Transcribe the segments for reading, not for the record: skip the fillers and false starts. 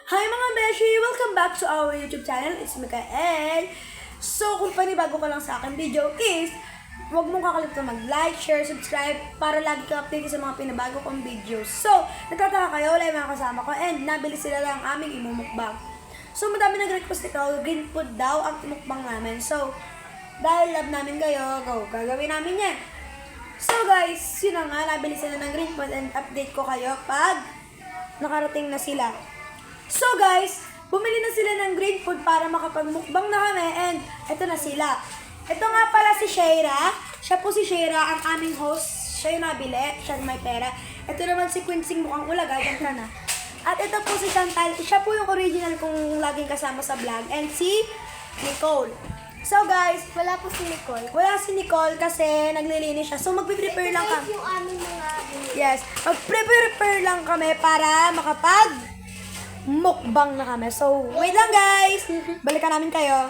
Hi mga beshi! Welcome back to our YouTube channel. It's Mikael. So, kung panibago ka lang sa aking video is, huwag mong kakalimutan mag-like, share, subscribe para lagi kang update sa mga pinabago kong videos. So, nagtataka kayo, wala yung mga kasama ko and nabili sila lang ang aming imumukbang. So, madami nag-request ito, green food daw ang imukbang namin. So, dahil love namin kayo, go, gagawin namin yan. So guys, yun na nga, nabili sila ng green food and update ko kayo pag nakarating na sila. So guys, bumili na sila ng green food para makapagmukbang na kami and eto na sila. Ito nga pala si Shaira. Siya po si Shaira, ang aming host. Siya yung nabili, siya may pera. Ito naman si Quincy mukhang ulaga, ganda na. At ito po si Chantal, siya po yung original kong laging kasama sa vlog. And si Nicole. So guys, Wala po si Nicole. wala si Nicole kasi naglilinis siya. So magpe-prepare lang kami. Yung aming mga... Yes, mag-prepare lang kami para mukbang na kami. So, wait lang guys. Balikan namin kayo.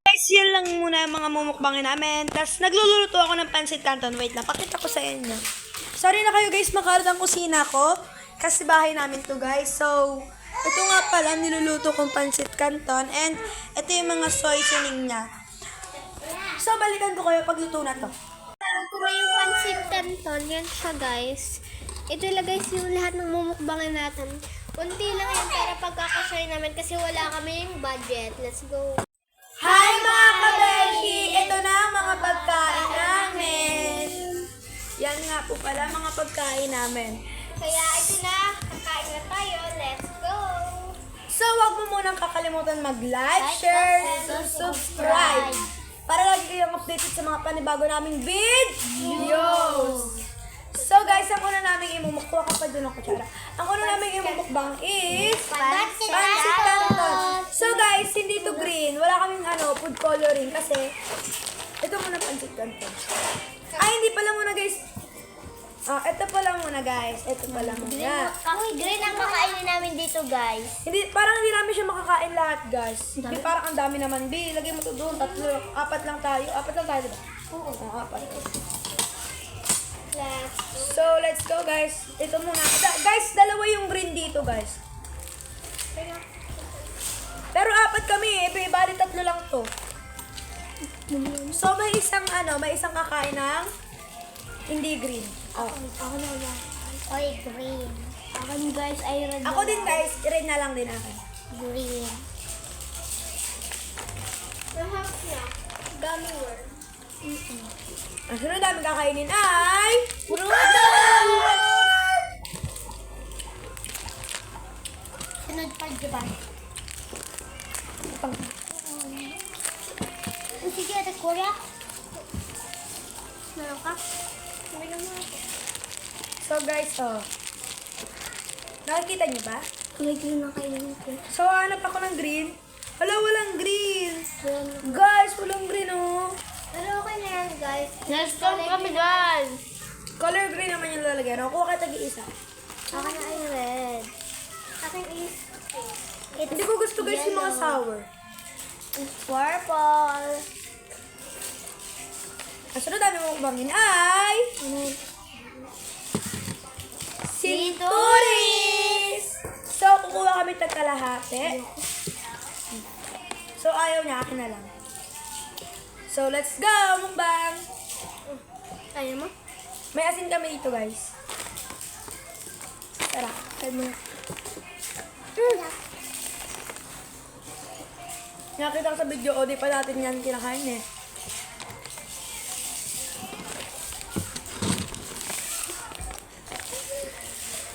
Guys, yun lang muna yung mga mumukbangin namin. Tapos nagluluto ako ng pancit canton. Wait lang, pakita ko sa inyo. Sorry na kayo guys, makaroon ang kusina ko. Kasi bahay namin to guys. So, ito nga pala, niluluto kong pancit canton. And ito yung mga soy seasoning niya. So, balikan ko kayo pagluto na to. Kung may yung pancit canton, yan siya guys. Ito lang guys yung lahat ng mumukbangan natin. Kunti lang yan para pagkakasya namin kasi wala kaming budget. Let's go. Hi mga kabeshi! Ito na ang mga pagkain namin. Yan nga po pala mga pagkain namin. Kaya ito na, kakain na tayo. Let's go. So, wag mo munang kakalimutan mag-like, share, subscribe. Para lagi kayong updated sa mga panibago naming videos. So guys, ang una naming imumukbang, ka pa dun ang kutsara. Ang una naming imumukbang is pancit canton. So guys, hindi to green. Wala kaming food coloring kasi ito muna pancit canton. Ay, hindi pala muna guys. Ito pa lang muna guys. Ito pa lang muna. Green ang kakainin namin dito guys. Parang hindi namin siya makakain lahat, guys. Hindi, parang ang dami naman. Lagay mo to doon. Apat lang tayo. Apat lang tayo, diba? Oo. Apat. So, let's go, guys. Ito muna. Guys, dalawa yung green dito, guys. Pero apat kami. Bali, tatlo lang to. So, may isang kakain ng hindi green. Ako na lang. Oy, green. Ako guys ay red. Ako din, guys. Red na lang din ako. Green. Lahat na. Gummy worm. Ang sunod namin kakainin ay... Sunod pa, diba? Sige, ate Korea. Meron ka? Meron mo ako. So, guys, nakikita niyo ba? May green na kainin ko. So, hanap ako ng green. Hala, walang green. Guys, walang green, oh. Pero okay na yan, guys. Let's go kami, guys! Color green naman yung lalagyan. Kuha ka tagi-isa. Akin na ay red. Akin is Hindi ko gusto guys yung mga sour. purple. Ang sunod namin mukbangin ay... Sinturis! So, kukuha kami tagkalahati. So, ayaw niya. Akin na lang. So, let's go! Mukbang! Ayaw mo? May asin kami dito, guys. Tara, try mo. Nakita ko sa video, di pa natin yan kinakain eh.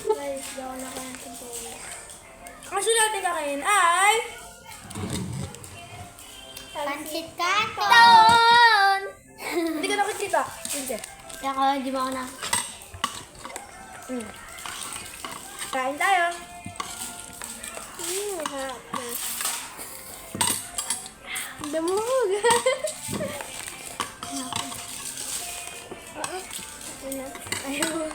Guys, daw na kayo sa bowl. Ang sunod natin kakain ay... Pancit canton! Hindi ka nakikita. Hindi. Kaya ko, di ba ako na? Kain tayo. Harap na. Damog! Ayaw mo.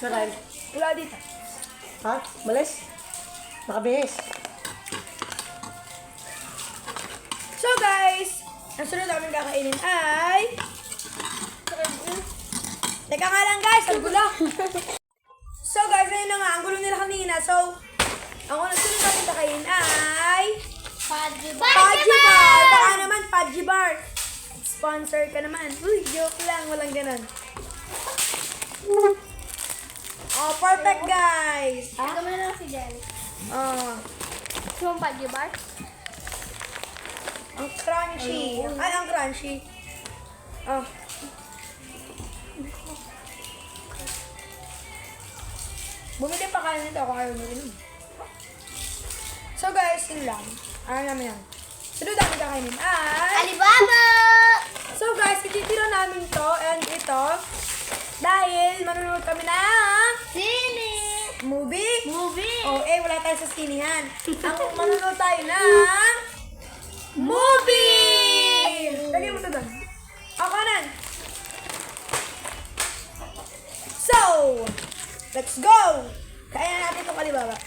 Nakain. Wala dito. Ha? Malis? Nakabihis. So guys, ang sunod namin kakainin ay... Teka nga lang guys, ang gulo. So guys, ayun na nga, ang gulo nila kanina. So, Sponsor ka naman. Uy, joke lang. Walang ganun. Oh, perfect guys. Ito mo na lang si Jelly. Oh, Gusto mong Fudgy Bar? ang crunchy. Ay, ang crunchy. Oh. Bumili pa kayo nito ako ayaw nyo. So guys, yun lang. Ayaw namin yan. Sunod namin kakainin ay... Alibaba! So guys, ititiro namin to and ito dahil manunod kami ng Sini! movie. Movie! Oh, wala tayo sa sinihan. Ang manunod tayo ng movie! Dali mo to doon. Ako kanan. So, let's go! Kaya natin itong Alibaba.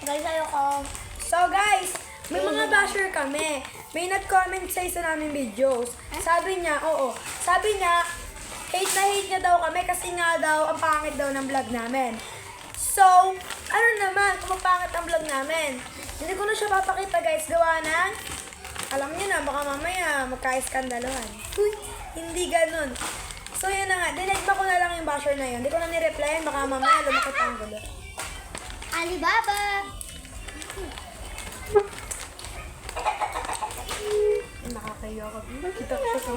Guys, ayoko. So guys, may mga basher kami. May nag-comment sa isa naming videos. Sabi niya, sabi niya, hate na hate niya daw kami kasi nga daw, ang pangit daw ng vlog namin. So, ano naman, kung mapangit ang vlog namin. Hindi ko na siya papakita guys, gawa ng, alam niyo na, baka mamaya magka-eskandaluhan. Uy, hindi ganun. So yun na nga, dinigma ko na lang yung basher na yun. Hindi ko na ni-replyan, baka mamaya lumakit ang gulo. Alibaba! Nakakayo ako. Kita ko sa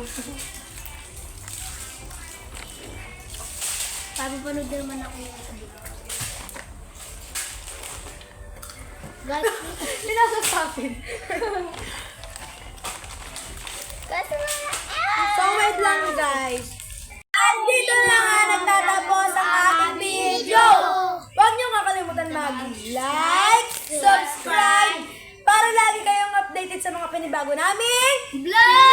Papapanood din naman ako yung Guys, pinasasapin. guys, So wait lang guys. At dito na nga nagtatapos ang ating video. Huwag niyo kakalimutan mag-like, subscribe, para lagi kayong updated sa mga panibago namin Vlog!